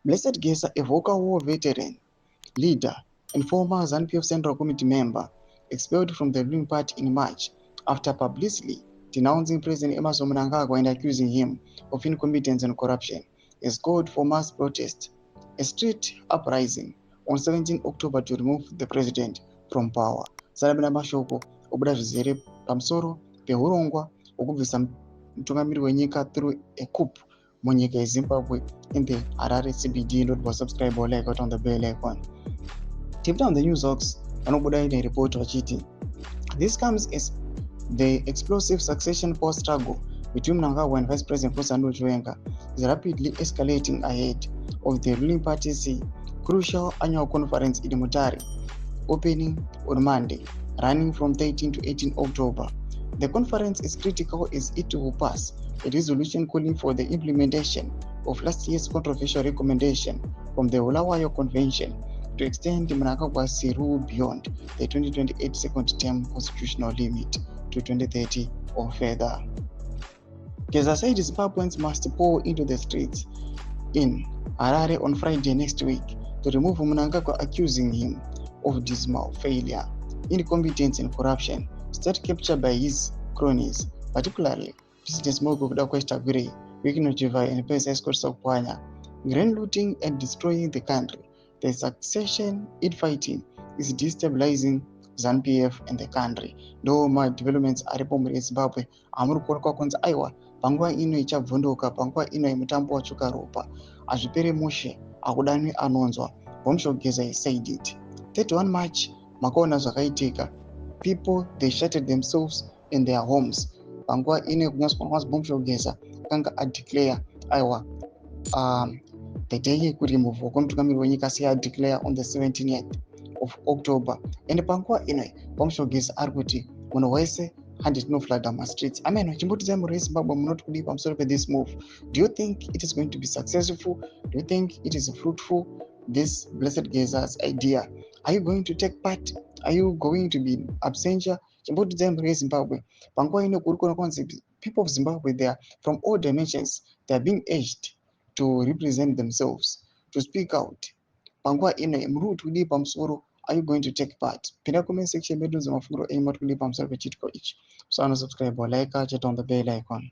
Blessed Geza, a vocal war veteran, leader, and former ZANU-PF Central Committee member, expelled from the ruling party in March after publicly denouncing President Oust Mnangagwa and accusing him of incompetence and corruption, has called for mass protest, a street uprising on 17 October to remove the president from power. Sarabina mashoko obuda zvizere pamusoro pehurongwa hwekubvisa mutungamiri wenyika through a coup munyika yeZimbabwe in the Harare CBD. Don't subscribe or like on the bell icon. Tip down the news ox vanobuda ine report vachiti this comes as the explosive succession post struggle between Mnangagwa and Vice President ZVAITWA is rapidly escalating ahead of the ruling party's crucial annual conference in Mutare, opening on Monday, running from 13 to 18 October. The conference is critical as it will pass a resolution calling for the implementation of last year's controversial recommendation from the Bulawayo Convention to extend Mnangagwa's rule beyond the 2028 second term constitutional limit to 2030 or further. Geza said Zimbabweans must pour into the streets in Harare on Friday next week to remove Mnangagwa, accusing him of dismal failure, incompetence and corruption, state capture by his cronies, particularly President KUTYA, Wikinochivai and PSS Kotsakupanya, grand looting and destroying the country. The succession infighting is destabilizing ZANU-PF and the country. Though my developments aripo muri Zimbabwe, amuri kuonekwa kunzi aiwa panguva ino ichabvunduka, panguva ino yemutambo watsvuka ropa, azvipere mushe akudanwi anonzwa. Geza said it. 31 March makaona zvakaitika. People they shattered themselves in their homes. Panguva ino kunyazi Geza akanga adeclare aiwa the day kurimove kwemutungamiri wenyika declare on the 17th of October. And panguva ino Geza ari kuti munhu wese handinofladha mastreets. I mean, chimbotizai muri Zimbabwe munoti kudii pamusoro this move? Do you think it is going to be successful? Do you think it is fruitful? This Blessed Geza's idea. Are you going to take part? Are you going to be absentia? Chimbotizai muri Zimbabwe. Panguva ino kuri kuona kunzi people of Zimbabwe, they are from all dimensions. They are being urged to represent themselves, to speak out. Panguva ino muri kuti kudii pamusoro? Are you going to take part? Pinda comment section bedroom zamafuro aim at kudii pamusoro pechitiko ichi. So subscribe or like, chat on the bell icon.